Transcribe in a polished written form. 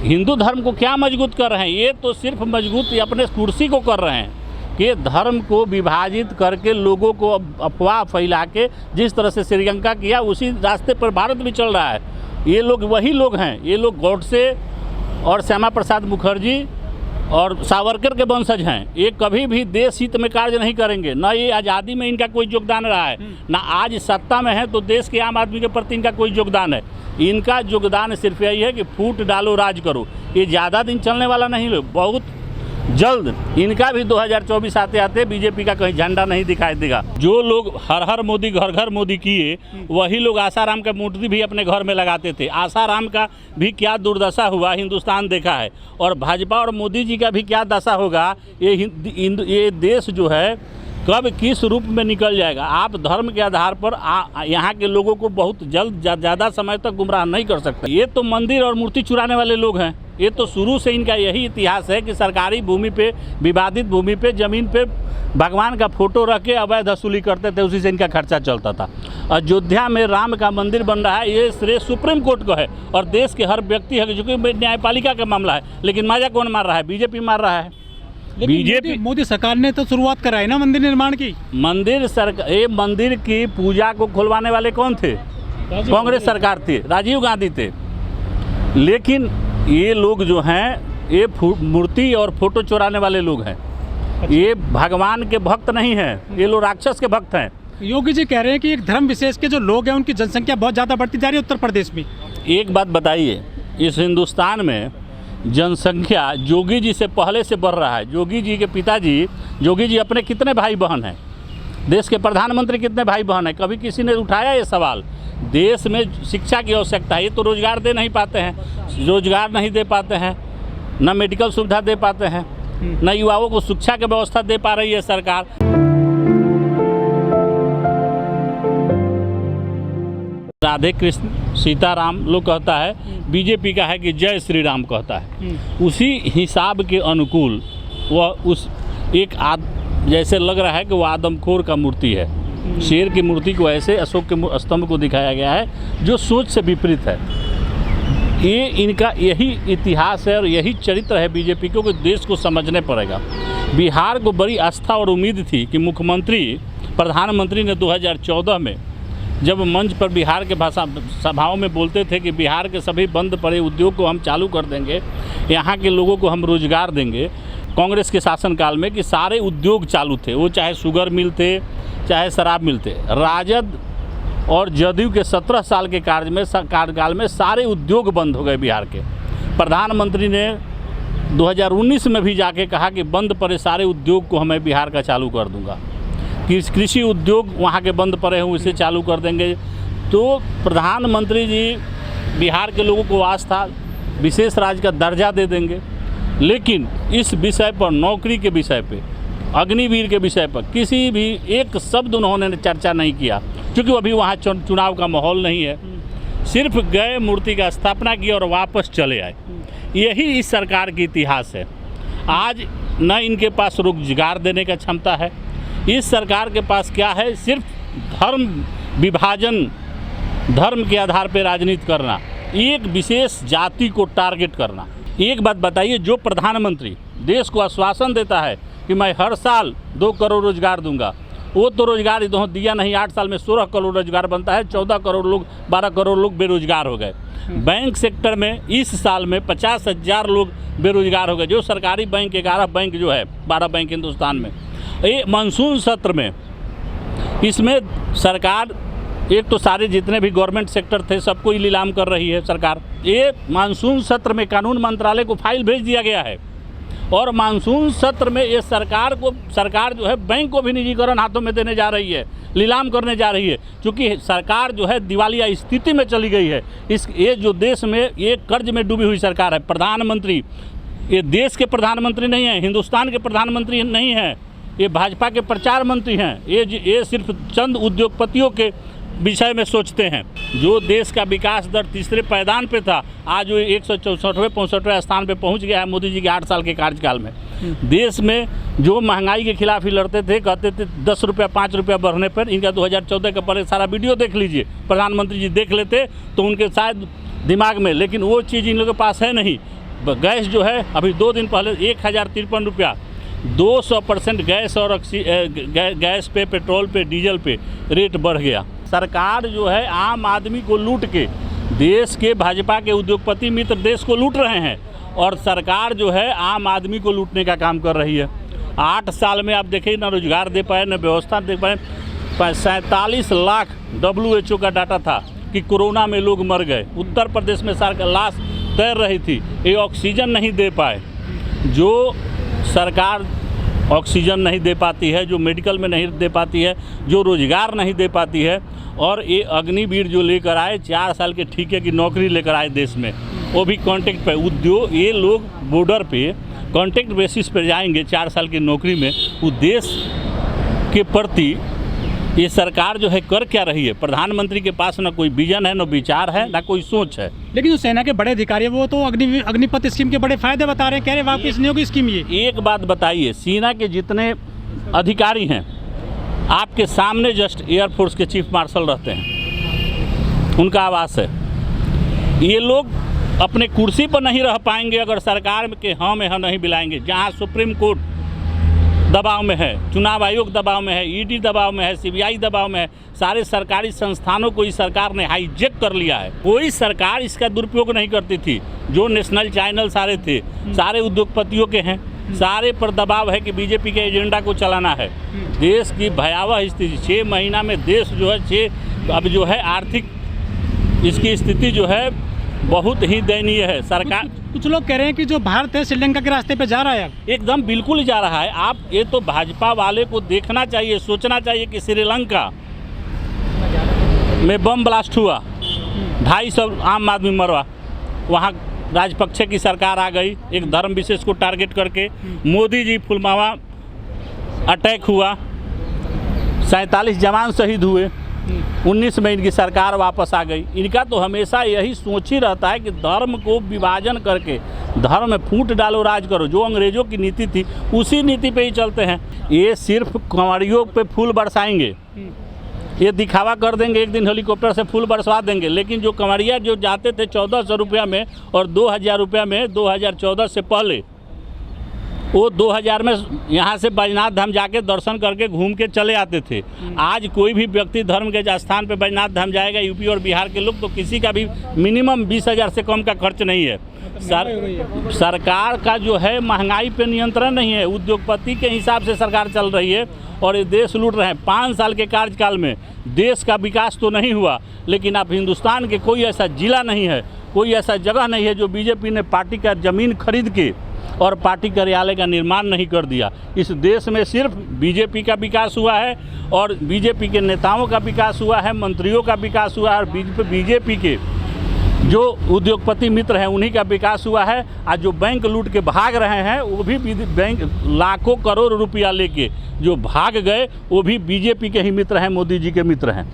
हिंदू धर्म को क्या मजबूत कर रहे हैं? ये तो सिर्फ मजबूत अपने कुर्सी को कर रहे हैं कि धर्म को विभाजित करके लोगों को अफवाह फैला के जिस तरह से श्रीलंका किया उसी रास्ते पर भारत भी चल रहा है। ये लोग वही लोग हैं, ये लोग गौडसे और श्यामा प्रसाद मुखर्जी और सावरकर के वंशज हैं। ये कभी भी देश हित में कार्य नहीं करेंगे, ना ये आज़ादी में इनका कोई योगदान रहा है, ना आज सत्ता में है तो देश के आम आदमी के प्रति इनका कोई योगदान है। इनका योगदान सिर्फ यही है कि फूट डालो राज करो। ये ज़्यादा दिन चलने वाला नहीं, लोग बहुत जल्द इनका भी 2024 आते आते बीजेपी का कहीं झंडा नहीं दिखाई देगा। जो लोग हर हर मोदी घर घर मोदी किए, वही लोग आसाराम का मूर्ति भी अपने घर में लगाते थे। आसाराम का भी क्या दुर्दशा हुआ हिंदुस्तान देखा है, और भाजपा और मोदी जी का भी क्या दशा होगा। ये देश जो है कब किस रूप में निकल जाएगा। आप धर्म के आधार पर यहाँ के लोगों को बहुत जल्द ज़्यादा समय तक गुमराह नहीं कर सकते। ये तो मंदिर और मूर्ति चुराने वाले लोग हैं। ये तो शुरू से इनका यही इतिहास है कि सरकारी भूमि पे, विवादित भूमि पे, ज़मीन पे भगवान का फोटो रख के अवैध वसूली करते थे, उसी से इनका खर्चा चलता था। अयोध्या में राम का मंदिर बन रहा है, ये श्रेय सुप्रीम कोर्ट को है और देश के हर व्यक्ति है, जो कि न्यायपालिका का मामला है। लेकिन माजा कौन मार रहा है? बीजेपी मार रहा है। बीजेपी मोदी सरकार ने तो शुरुआत कराई ना मंदिर निर्माण की। ये मंदिर की पूजा को खुलवाने वाले कौन थे? कांग्रेस सरकार थी, राजीव गांधी थे। लेकिन ये लोग जो हैं ये मूर्ति और फोटो चुराने वाले लोग हैं। ये भगवान के भक्त नहीं हैं, ये लोग राक्षस के भक्त हैं। योगी जी कह रहे हैं कि एक धर्म विशेष के जो लोग हैं उनकी जनसंख्या बहुत ज़्यादा बढ़ती जा रही है उत्तर प्रदेश में। एक बात बताइए, इस हिंदुस्तान में जनसंख्या योगी जी से पहले से बढ़ रहा है। योगी जी के पिताजी योगी जी अपने कितने भाई बहन हैं? देश के प्रधानमंत्री कितने भाई बहन हैं? कभी किसी ने उठाया ये सवाल? देश में शिक्षा की आवश्यकता है, ये तो रोजगार दे नहीं पाते हैं, रोजगार नहीं दे पाते हैं, न मेडिकल सुविधा दे पाते हैं, न युवाओं को शिक्षा की व्यवस्था दे पा रही है सरकार। राधे कृष्ण सीताराम लोग कहता है, बीजेपी का है कि जय श्री राम कहता है। उसी हिसाब के अनुकूल वह उस एक जैसे लग रहा है कि वो आदमखोर का मूर्ति है। शेर की मूर्ति को ऐसे अशोक के स्तंभ को दिखाया गया है जो सोच से विपरीत है। ये इनका यही इतिहास है और यही चरित्र है बीजेपी को, कि देश को समझने पड़ेगा। बिहार को बड़ी आस्था और उम्मीद थी कि मुख्यमंत्री प्रधानमंत्री ने 2014 में जब मंच पर बिहार के भाषा सभाओं में बोलते थे कि बिहार के सभी बंद पड़े उद्योग को हम चालू कर देंगे, यहाँ के लोगों को हम रोजगार देंगे। कांग्रेस के शासनकाल में कि सारे उद्योग चालू थे, वो चाहे शुगर मिल थे, चाहे शराब मिल थे। राजद और जदयू के 17 साल के कार्यकाल में सारे उद्योग बंद हो गए बिहार के। प्रधानमंत्री ने 2019 में भी जाके कहा कि बंद पड़े सारे उद्योग को हमें बिहार का चालू कर दूंगा, कि कृषि उद्योग वहाँ के बंद पड़े हैं उसे चालू कर देंगे। तो प्रधानमंत्री जी बिहार के लोगों को आस्था विशेष राज्य का दर्जा दे देंगे। लेकिन इस विषय पर, नौकरी के विषय पे, अग्निवीर के विषय पर किसी भी एक शब्द उन्होंने चर्चा नहीं किया, क्योंकि अभी वहाँ चुनाव का माहौल नहीं है। सिर्फ गए, मूर्ति का स्थापना की और वापस चले आए। यही इस सरकार की इतिहास है। आज न इनके पास रोजगार देने का क्षमता है। इस सरकार के पास क्या है? सिर्फ धर्म विभाजन, धर्म के आधार पर राजनीति करना, एक विशेष जाति को टारगेट करना। एक बात बताइए, जो प्रधानमंत्री देश को आश्वासन देता है कि मैं हर साल 2 करोड़ रोजगार दूंगा, वो तो रोजगार दिया नहीं। 8 साल में 16 करोड़ रोजगार बनता है, 14 करोड़ लोग, 12 करोड़ लोग बेरोजगार हो गए। बैंक सेक्टर में इस साल में 50,000 लोग बेरोजगार हो गए। जो सरकारी बैंक 11 बैंक जो है, 12 बैंक हिंदुस्तान में, ये मानसून सत्र में इसमें सरकार एक तो सारे जितने भी गवर्नमेंट सेक्टर थे सबको ही नीलाम कर रही है सरकार। ये मानसून सत्र में कानून मंत्रालय को फाइल भेज दिया गया है और मानसून सत्र में ये सरकार जो है बैंक को भी निजीकरण हाथों में देने जा रही है, नीलाम करने जा रही है, क्योंकि सरकार जो है दिवालिया स्थिति में चली गई है। ये जो देश में ये कर्ज में डूबी हुई सरकार है। प्रधानमंत्री ये देश के प्रधानमंत्री नहीं हैं, हिंदुस्तान के प्रधानमंत्री नहीं हैं, ये भाजपा के प्रचार मंत्री हैं। ये सिर्फ चंद उद्योगपतियों के विषय में सोचते हैं। जो देश का विकास दर तीसरे पायदान पे था, आज वो 164वें 65वें स्थान पे पहुंच गया है मोदी जी के 8 साल के कार्यकाल में। देश में जो महंगाई के खिलाफ ही लड़ते थे, कहते थे 10 रुपया 5 रुपया बढ़ने पर, इनका 2014 का पहले सारा वीडियो देख लीजिए, प्रधानमंत्री जी देख लेते तो उनके शायद दिमाग में, लेकिन वो चीज़ इन लोगों के पास है नहीं। गैस जो है अभी 2 दिन पहले 1053 रुपया 200% गैस और गैस पे, पेट्रोल पे, डीजल पे रेट बढ़ गया। सरकार जो है आम आदमी को लूट के, देश के भाजपा के उद्योगपति मित्र देश को लूट रहे हैं और सरकार जो है आम आदमी को लूटने का काम कर रही है। 8 साल में आप देखिए ना रोजगार दे पाए, न व्यवस्था दे पाए। 47 लाख WHO का डाटा था कि कोरोना में लोग मर गए। उत्तर प्रदेश में सरकार लाश तैर रही थी, ये ऑक्सीजन नहीं दे पाए। जो सरकार ऑक्सीजन नहीं दे पाती है, जो मेडिकल में नहीं दे पाती है, जो रोजगार नहीं दे पाती है, और ये अग्निवीर जो लेकर आए 4 साल के ठेके की नौकरी लेकर आए देश में, वो भी कॉन्ट्रैक्ट पे। उद्योग, ये लोग बॉर्डर पे कॉन्ट्रैक्ट बेसिस पर जाएंगे 4 साल की नौकरी में। वो देश के प्रति ये सरकार जो है कर क्या रही है? प्रधानमंत्री के पास ना कोई विजन है, ना विचार है, ना कोई सोच है। लेकिन जो सेना के बड़े अधिकारी है वो तो अग्निपथ स्कीम के बड़े फायदे बता रहे हैं, कह रहे वापस नहीं होगी स्कीम। ये एक बात बताइए, सेना के जितने अधिकारी हैं आपके सामने जस्ट एयरफोर्स के चीफ मार्शल रहते हैं, उनका आवास है। ये लोग अपने कुर्सी पर नहीं रह पाएंगे अगर सरकार के हाँ में हाँ नहीं मिलाएंगे। जहाँ सुप्रीम कोर्ट दबाव में है, चुनाव आयोग दबाव में है, ईडी दबाव में है, CBI दबाव में है, सारे सरकारी संस्थानों को इस सरकार ने हाईजैक कर लिया है। कोई सरकार इसका दुरुपयोग नहीं करती थी। जो नेशनल चैनल सारे थे, सारे उद्योगपतियों के हैं, सारे पर दबाव है कि बीजेपी के एजेंडा को चलाना है। देश की भयावह स्थिति, 6 महीना में देश जो है अब जो है आर्थिक इसकी स्थिति जो है बहुत ही दयनीय है। सरकार, कुछ लोग कह रहे हैं कि जो भारत है श्रीलंका के रास्ते पे जा रहा है। एकदम बिल्कुल जा रहा है। आप ये तो भाजपा वाले को देखना चाहिए, सोचना चाहिए कि श्रीलंका में बम ब्लास्ट हुआ, 250 आम आदमी मरवा, वहाँ राजपक्षे की सरकार आ गई एक धर्म विशेष को टारगेट करके। मोदी जी पुलवामा अटैक हुआ, 47 जवान शहीद हुए, 19 में इनकी सरकार वापस आ गई। इनका तो हमेशा यही सोच ही रहता है कि धर्म को विभाजन करके धर्म में फूट डालो, राज करो। जो अंग्रेजों की नीति थी उसी नीति पे ही चलते हैं। ये सिर्फ कंवरियों पे फूल बरसाएंगे, ये दिखावा कर देंगे, एक दिन हेलीकॉप्टर से फूल बरसवा देंगे। लेकिन जो कंवरिया जो जाते थे 1400 रुपया में और 2000 रुपया में 2014 से पहले, वो 2000 में यहाँ से बैजनाथ धाम जाके दर्शन करके घूम के चले आते थे। आज कोई भी व्यक्ति धर्म के स्थान पे बैजनाथ धाम जाएगा, यूपी और बिहार के लोग, तो किसी का भी मिनिमम 20,000 से कम का खर्च नहीं है। सरकार का जो है महंगाई पे नियंत्रण नहीं है, उद्योगपति के हिसाब से सरकार चल रही है और ये देश लूट रहे हैं। 5 साल के कार्यकाल में देश का विकास तो नहीं हुआ, लेकिन आप हिंदुस्तान के कोई ऐसा जिला नहीं है, कोई ऐसा जगह नहीं है जो बीजेपी ने पार्टी का ज़मीन खरीद के और पार्टी कार्यालय का निर्माण नहीं कर दिया। इस देश में सिर्फ बीजेपी का विकास हुआ है और बीजेपी के नेताओं का विकास हुआ है, मंत्रियों का विकास हुआ है और बीजेपी के जो उद्योगपति मित्र हैं उन्हीं का विकास हुआ है। आज जो बैंक लूट के भाग रहे हैं वो भी बैंक लाखों करोड़ रुपया लेके जो भाग गए वो भी बीजेपी के ही मित्र हैं, मोदी जी के मित्र हैं।